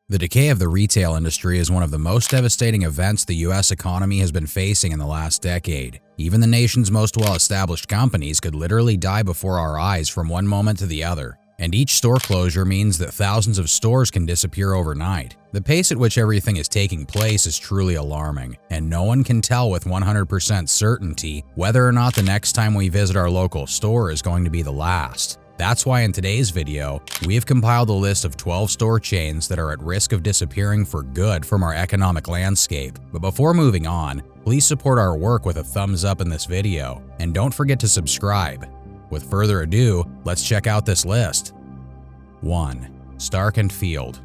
The decay of the retail industry is one of the most devastating events the U.S. economy has been facing in the last decade. Even the nation's most well-established companies could literally die before our eyes from one moment to the other. And each store closure means that thousands of stores can disappear overnight. The pace at which everything is taking place is truly alarming, and no one can tell with 100% certainty whether or not the next time we visit our local store is going to be the last. That's why in today's video, we have compiled a list of 12 store chains that are at risk of disappearing for good from our economic landscape. But before moving on, please support our work with a thumbs up in this video, and don't forget to subscribe. With further ado, let's check out this list. 1. Stark & Field.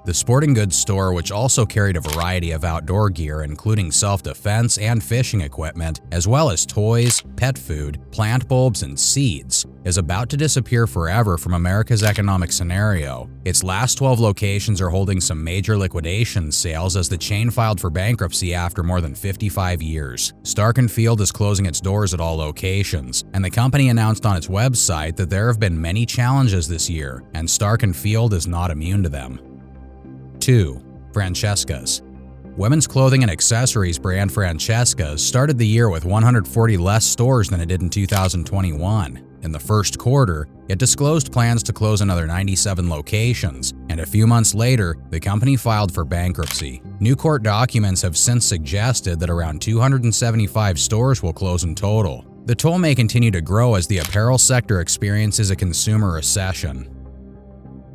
The sporting goods store, which also carried a variety of outdoor gear including self-defense and fishing equipment, as well as toys, pet food, plant bulbs, and seeds, is about to disappear forever from America's economic scenario. Its last 12 locations are holding some major liquidation sales as the chain filed for bankruptcy after more than 55 years. Stark & Field is closing its doors at all locations, and the company announced on its website that there have been many challenges this year, and Stark & Field is not immune to them. 2. Francesca's. Women's clothing and accessories brand Francesca's started the year with 140 less stores than it did in 2021. In the first quarter, it disclosed plans to close another 97 locations, and a few months later, the company filed for bankruptcy. New court documents have since suggested that around 275 stores will close in total. The toll may continue to grow as the apparel sector experiences a consumer recession.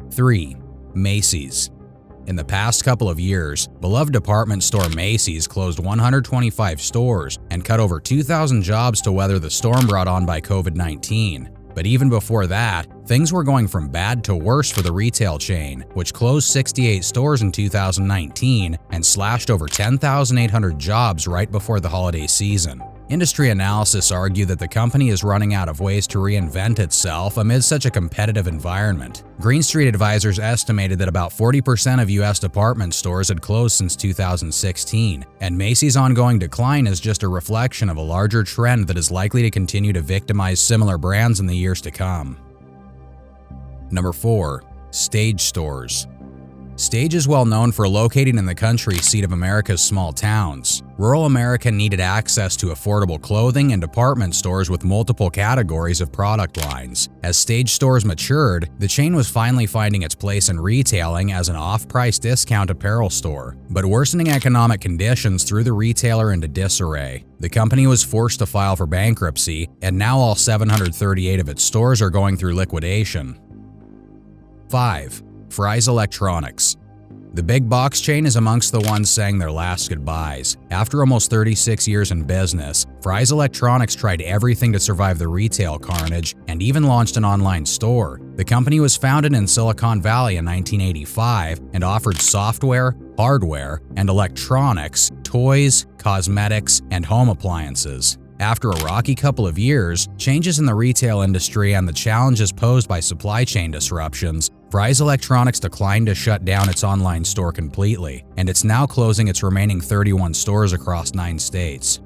3. Macy's. In the past couple of years, beloved department store Macy's closed 125 stores and cut over 2,000 jobs to weather the storm brought on by COVID-19. But even before that, things were going from bad to worse for the retail chain, which closed 68 stores in 2019 and slashed over 10,800 jobs right before the holiday season. Industry analysis argue that the company is running out of ways to reinvent itself amid such a competitive environment. Green Street Advisors estimated that about 40% of U.S. department stores had closed since 2016, and Macy's ongoing decline is just a reflection of a larger trend that is likely to continue to victimize similar brands in the years to come. Number 4. Stage stores. Stage is well known for locating in the country seat of America's small towns. Rural America needed access to affordable clothing and department stores with multiple categories of product lines. As Stage stores matured, the chain was finally finding its place in retailing as an off-price discount apparel store. But worsening economic conditions threw the retailer into disarray. The company was forced to file for bankruptcy, and now all 738 of its stores are going through liquidation. 5. Fry's Electronics. The big box chain is amongst the ones saying their last goodbyes. After almost 36 years in business, Fry's Electronics tried everything to survive the retail carnage and even launched an online store. The company was founded in Silicon Valley in 1985 and offered software, hardware, and electronics, toys, cosmetics, and home appliances. After a rocky couple of years, changes in the retail industry and the challenges posed by supply chain disruptions, Fry's Electronics declined to shut down its online store completely, and it's now closing its remaining 31 stores across 9 states.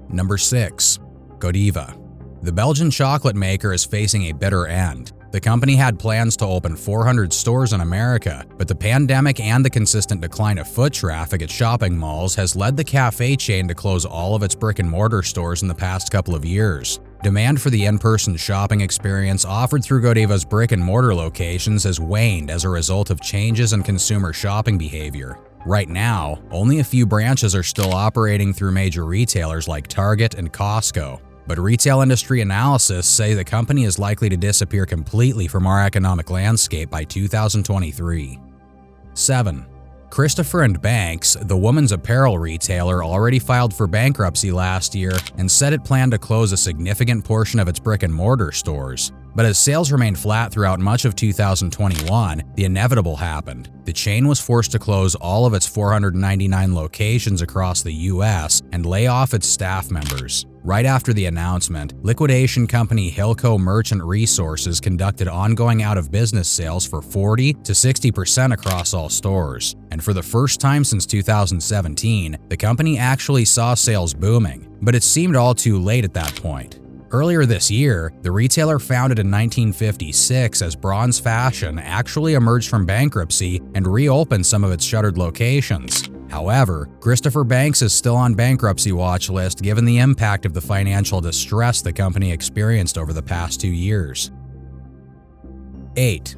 Number 6. Godiva. The Belgian chocolate maker is facing a bitter end. The company had plans to open 400 stores in America, but the pandemic and the consistent decline of foot traffic at shopping malls has led the cafe chain to close all of its brick-and-mortar stores in the past couple of years. Demand for the in-person shopping experience offered through Godiva's brick-and-mortar locations has waned as a result of changes in consumer shopping behavior. Right now, only a few branches are still operating through major retailers like Target and Costco. But retail industry analysis say the company is likely to disappear completely from our economic landscape by 2023. 7. Christopher & Banks, the women's apparel retailer, already filed for bankruptcy last year and said it planned to close a significant portion of its brick-and-mortar stores. But as sales remained flat throughout much of 2021, the inevitable happened. The chain was forced to close all of its 499 locations across the U.S. and lay off its staff members. Right after the announcement, liquidation company Hilco Merchant Resources conducted ongoing out-of-business sales for 40 to 60% across all stores. And for the first time since 2017, the company actually saw sales booming, but it seemed all too late at that point. Earlier this year, the retailer founded in 1956 as Bronze Fashion actually emerged from bankruptcy and reopened some of its shuttered locations. However, Christopher Banks is still on bankruptcy watch list given the impact of the financial distress the company experienced over the past 2 years. 8.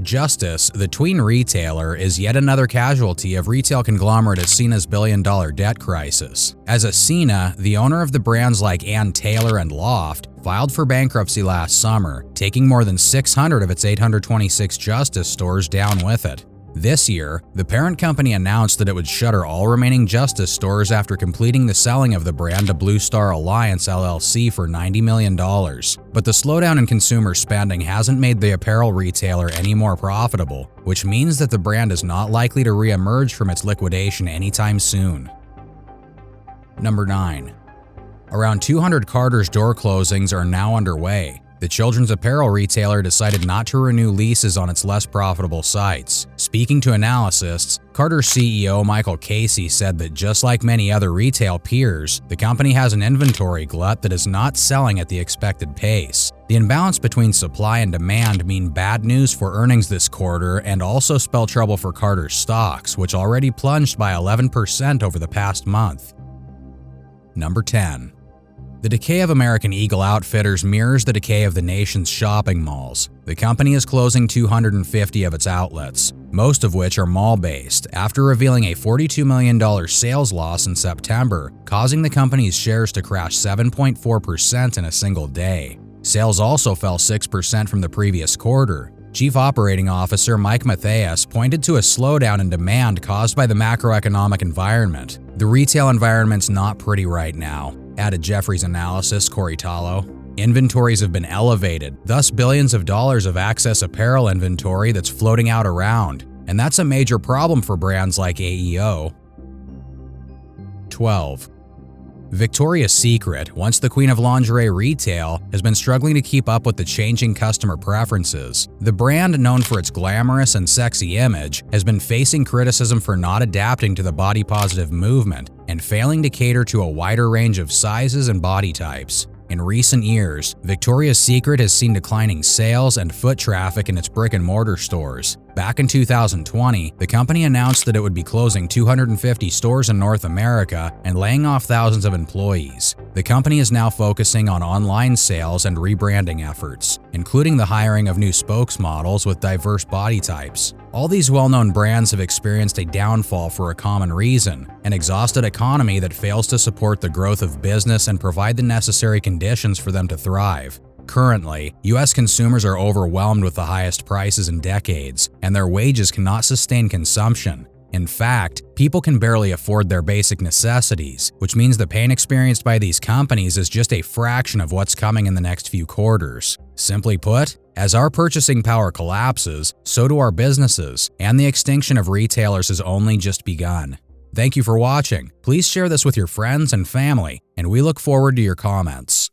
Justice, the tween retailer, is yet another casualty of retail conglomerate Ascena's billion-dollar debt crisis. As Ascena, the owner of the brands like Ann Taylor and Loft, filed for bankruptcy last summer, taking more than 600 of its 826 Justice stores down with it. This year, the parent company announced that it would shutter all remaining Justice stores after completing the selling of the brand to Blue Star Alliance LLC for $90 million. But the slowdown in consumer spending hasn't made the apparel retailer any more profitable, which means that the brand is not likely to re-emerge from its liquidation anytime soon. Number 9. Around 200 Carter's door closings are now underway. The children's apparel retailer decided not to renew leases on its less profitable sites. Speaking to analysts, Carter's CEO Michael Casey said that just like many other retail peers, the company has an inventory glut that is not selling at the expected pace. The imbalance between supply and demand mean bad news for earnings this quarter and also spell trouble for Carter's stocks, which already plunged by 11% over the past month. Number 10. The decay of American Eagle Outfitters mirrors the decay of the nation's shopping malls. The company is closing 250 of its outlets, most of which are mall-based, after revealing a $42 million sales loss in September, causing the company's shares to crash 7.4% in a single day. Sales also fell 6% from the previous quarter. Chief Operating Officer Mike Matthias pointed to a slowdown in demand caused by the macroeconomic environment. The retail environment's not pretty right now, added Jefferies analyst Corey Tallo. Inventories have been elevated, thus billions of dollars of excess apparel inventory that's floating out around, and that's a major problem for brands like AEO. 12. Victoria's Secret, once the queen of lingerie retail, has been struggling to keep up with the changing customer preferences. The brand, known for its glamorous and sexy image, has been facing criticism for not adapting to the body-positive movement and failing to cater to a wider range of sizes and body types. In recent years, Victoria's Secret has seen declining sales and foot traffic in its brick-and-mortar stores. Back in 2020, the company announced that it would be closing 250 stores in North America and laying off thousands of employees. The company is now focusing on online sales and rebranding efforts, including the hiring of new spokesmodels with diverse body types. All these well-known brands have experienced a downfall for a common reason: an exhausted economy that fails to support the growth of business and provide the necessary conditions for them to thrive. Currently, U.S. consumers are overwhelmed with the highest prices in decades, and their wages cannot sustain consumption. In fact, people can barely afford their basic necessities, which means the pain experienced by these companies is just a fraction of what's coming in the next few quarters. Simply put, as our purchasing power collapses, so do our businesses, and the extinction of retailers has only just begun. Thank you for watching. Please share this with your friends and family, and we look forward to your comments.